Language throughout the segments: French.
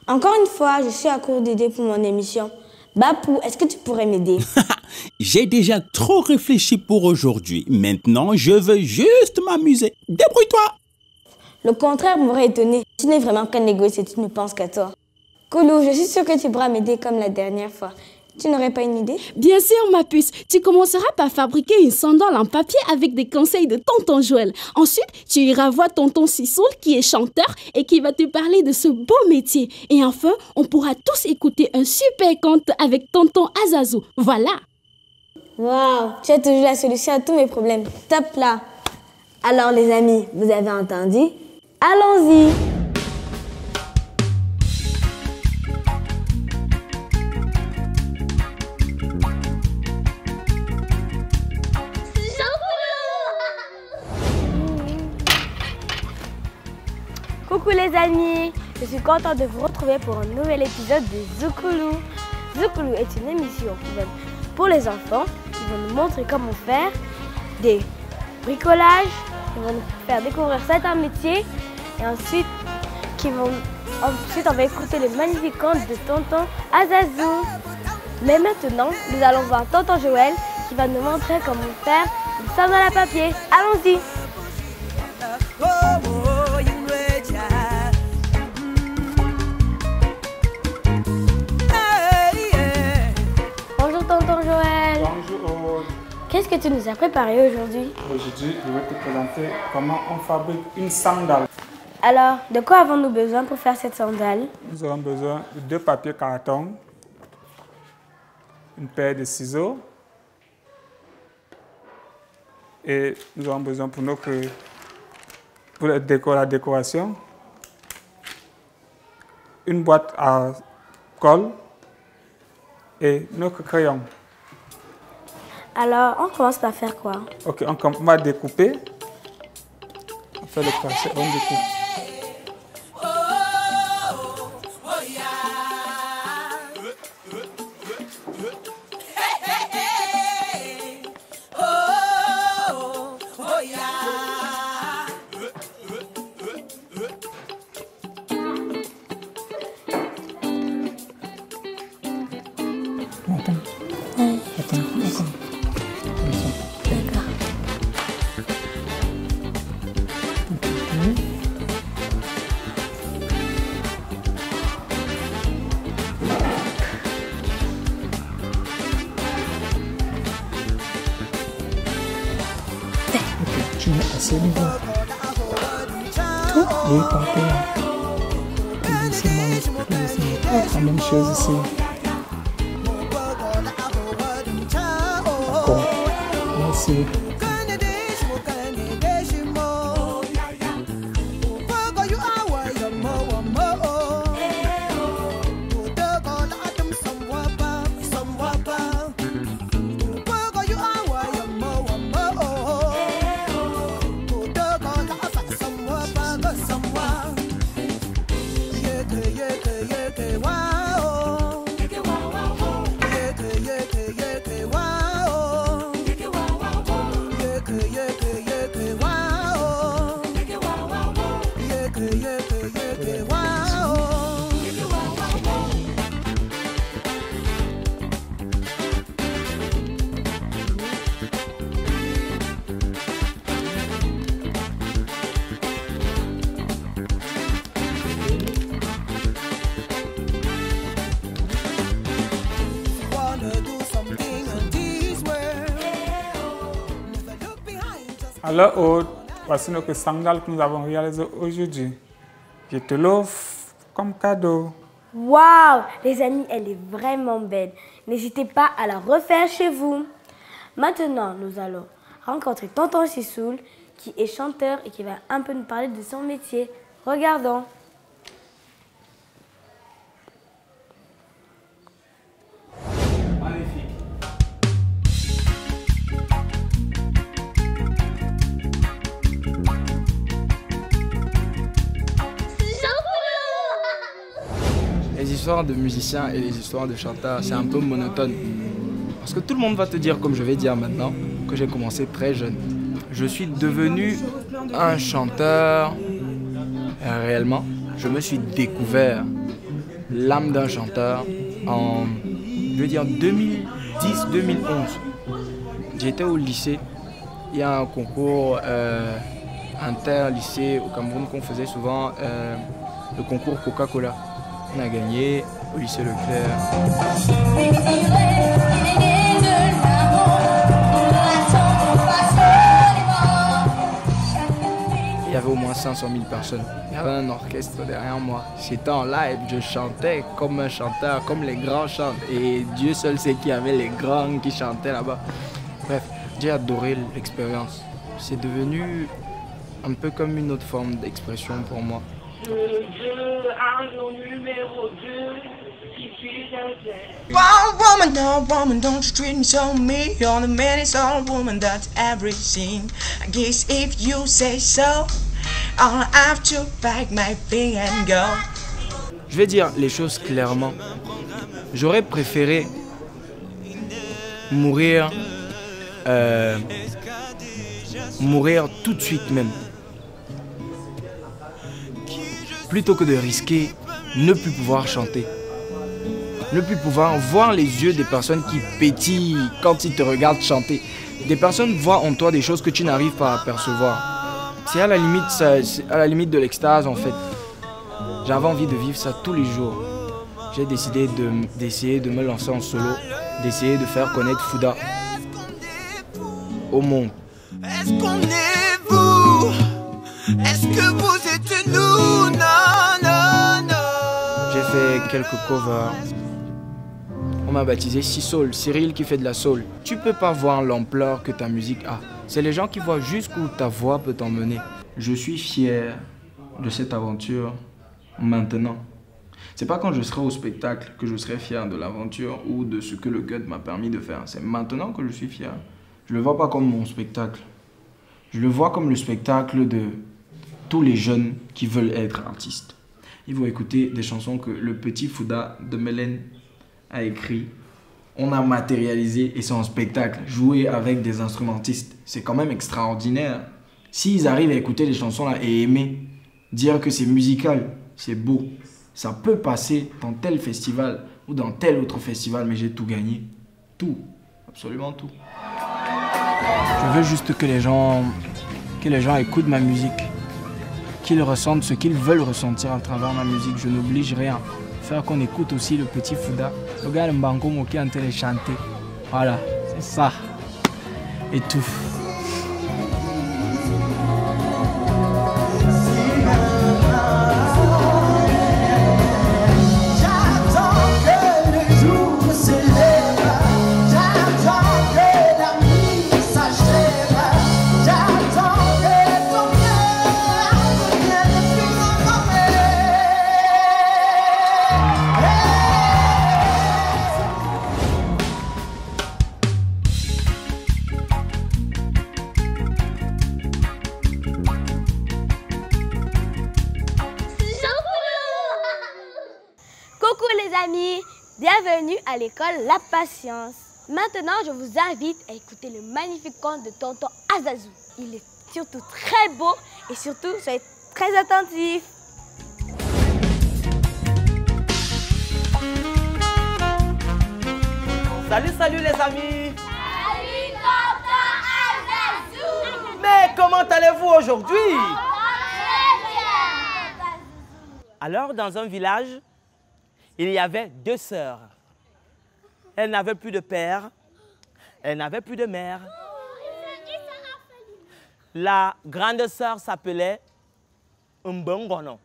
Encore une fois, je suis à court d'idées pour mon émission. Bapou, est-ce que tu pourrais m'aider? J'ai déjà trop réfléchi pour aujourd'hui. Maintenant, je veux juste m'amuser. Débrouille-toi. Le contraire m'aurait étonné. Tu n'es vraiment qu'un égoïste et tu ne penses qu'à toi. Koulou, je suis sûre que tu pourras m'aider comme la dernière fois. Tu n'aurais pas une idée? Bien sûr, ma puce. Tu commenceras par fabriquer une sandale en papier avec des conseils de tonton Joël. Ensuite, tu iras voir tonton Sissoul qui est chanteur et qui va te parler de ce beau métier. Et enfin, on pourra tous écouter un super conte avec tonton Azazou. Voilà. Waouh, tu as toujours la solution à tous mes problèmes. Top là. Alors les amis, vous avez entendu? Allons-y. Coucou les amis, je suis contente de vous retrouver pour un nouvel épisode de Zoukoulou. Zoukoulou est une émission pour les enfants qui va nous montrer comment faire des bricolages, qui vont nous faire découvrir certains métiers et ensuite on va écouter les magnifiques contes de tonton Azazou. Mais maintenant, nous allons voir tonton Joël qui va nous montrer comment faire une sandale à papier. Allons-y. Bonjour tonton Joël. Bonjour. Qu'est-ce que tu nous as préparé aujourd'hui? Aujourd'hui, je vais te présenter comment on fabrique une sandale. Alors, de quoi avons-nous besoin pour faire cette sandale? Nous aurons besoin de 2 papiers carton, une paire de ciseaux et nous aurons besoin pour la décoration, une boîte à colle et notre crayon. Alors, on commence par faire quoi? Ok, on va découper. On fait le tracé, on découpe. Tu mets assez de bois. Tout? Oui, partout là. La même chose ici. D'accord. Merci. Alors, voici notre sandale que nous avons réalisée aujourd'hui. Je te l'offre comme cadeau. Waouh! Les amis, elle est vraiment belle. N'hésitez pas à la refaire chez vous. Maintenant, nous allons rencontrer tonton Sissoul, qui est chanteur et qui va un peu nous parler de son métier. Regardons. histoires de musiciens et les histoires de chanteurs, c'est un peu monotone. Parce que tout le monde va te dire, comme je vais dire maintenant, que j'ai commencé très jeune. Je suis devenu un chanteur réellement. Je me suis découvert l'âme d'un chanteur en, je veux dire, 2010-2011. J'étais au lycée. Il y a un concours inter-lycée au Cameroun qu'on faisait souvent, le concours Coca-Cola. On a gagné au lycée Leclerc. Il y avait au moins 500 000 personnes. Il y avait un orchestre derrière moi. C'était en live, je chantais comme un chanteur, comme les grands chantent. Et Dieu seul sait qu'il y avait les grands qui chantaient là-bas. Bref, j'ai adoré l'expérience. C'est devenu un peu comme une autre forme d'expression pour moi. One woman, don't you treat me so mean. You're the man, it's all woman, that's everything. I guess if you say so, I'll have to pack my thing and go. Je vais dire les choses clairement. J'aurais préféré mourir tout de suite même, plutôt que de risquer ne plus pouvoir chanter, ne plus pouvoir voir les yeux des personnes qui pétillent quand ils te regardent chanter. Des personnes voient en toi des choses que tu n'arrives pas à percevoir. C'est à la limite de l'extase en fait. J'avais envie de vivre ça tous les jours. J'ai décidé d'essayer de me lancer en solo, d'essayer de faire connaître Fouda au monde. Est-ce qu'on est vous? Est-ce que vous êtes nous? Non, non, non. J'ai fait quelques covers. On m'a baptisé C-Soul, Cyril qui fait de la soul. Tu peux pas voir l'ampleur que ta musique a. C'est les gens qui voient jusqu'où ta voix peut t'emmener. Je suis fier de cette aventure maintenant. C'est pas quand je serai au spectacle que je serai fier de l'aventure ou de ce que le gut m'a permis de faire. C'est maintenant que je suis fier. Je le vois pas comme mon spectacle. Je le vois comme le spectacle de tous les jeunes qui veulent être artistes. Ils vont écouter des chansons que le petit Fouda de Mélène a écrit. On a matérialisé et c'est en spectacle. Jouer avec des instrumentistes, c'est quand même extraordinaire. S'ils arrivent à écouter les chansons là et aimer, dire que c'est musical, c'est beau. Ça peut passer dans tel festival ou dans tel autre festival, mais j'ai tout gagné. Tout, absolument tout. Je veux juste que les gens écoutent ma musique, qu'ils ressentent ce qu'ils veulent ressentir à travers ma musique. Je n'oblige rien. Faire qu'on écoute aussi le petit Fouda, le gars de Mbangomo qui est en train de chanter. Voilà, c'est ça. Et tout. Coucou les amis, bienvenue à l'école La Patience. Maintenant, je vous invite à écouter le magnifique conte de tonton Azazou. Il est surtout très beau et surtout, soyez très attentifs. Salut les amis. Salut tonton Azazou. Mais comment allez-vous aujourd'hui? Très bien. Alors, dans un village, il y avait deux sœurs. Elles n'avaient plus de père, elles n'avaient plus de mère. La grande sœur s'appelait Mbongono.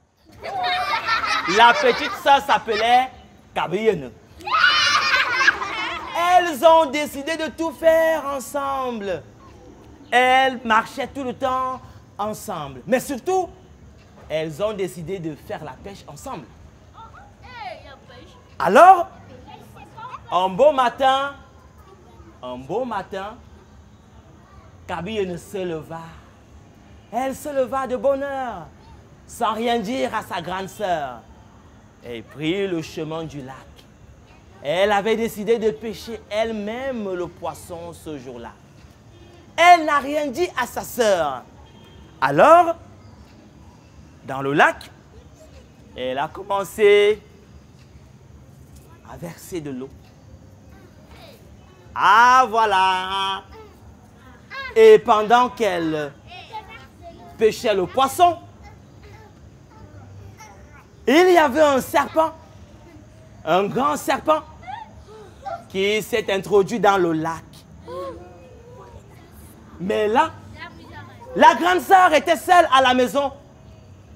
La petite sœur s'appelait Kabiyene. Elles ont décidé de tout faire ensemble. Elles marchaient tout le temps ensemble. Mais surtout, elles ont décidé de faire la pêche ensemble. Alors, un beau matin, Kabiyene se leva. Elle se leva de bonne heure, sans rien dire à sa grande sœur. et prit le chemin du lac. Elle avait décidé de pêcher elle-même le poisson ce jour-là. Elle n'a rien dit à sa sœur. Alors, dans le lac, elle a commencé à verser de l'eau. Ah, voilà! Et pendant qu'elle pêchait le poisson, il y avait un serpent, un grand serpent, qui s'est introduit dans le lac. Mais là, la grande sœur était seule à la maison.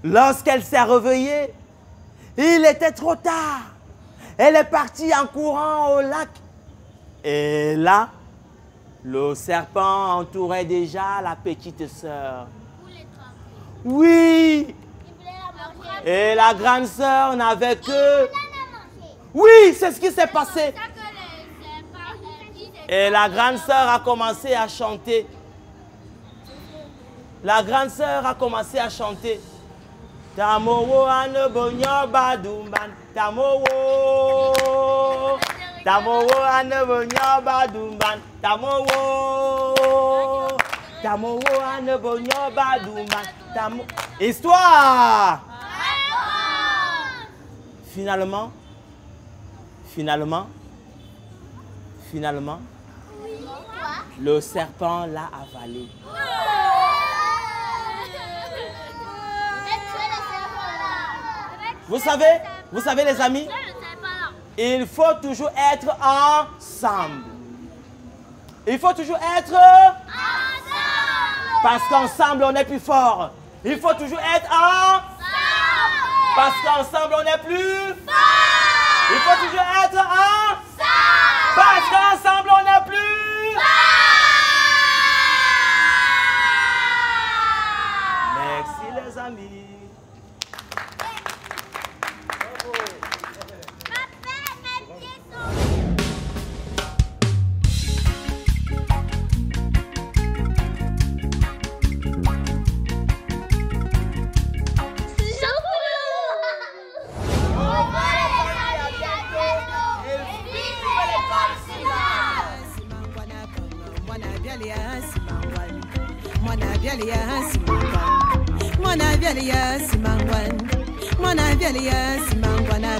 Lorsqu'elle s'est réveillée, il était trop tard. Elle est partie en courant au lac. Et là, le serpent entourait déjà la petite sœur. Oui. Et la grande sœur n'avait que... Oui, c'est ce qui s'est passé. Et la grande sœur a commencé à chanter. La grande sœur a commencé à chanter. Tamowo ane bonyo badumban. Tamowo. Tamowo ane bonyo badumban. Tamowo. Tamowo ane bonyo badumban. Tamowo. Histoire. Finalement, le serpent l'a avalé. Vous savez les amis, il faut toujours être ensemble. Il faut toujours être ensemble. Parce qu'ensemble on est plus fort. Il faut toujours être ensemble. Parce qu'ensemble on est plus fort. Il faut toujours être ensemble. Parce qu'ensemble on est plus fort. Merci les amis. Mwana bialia simangwana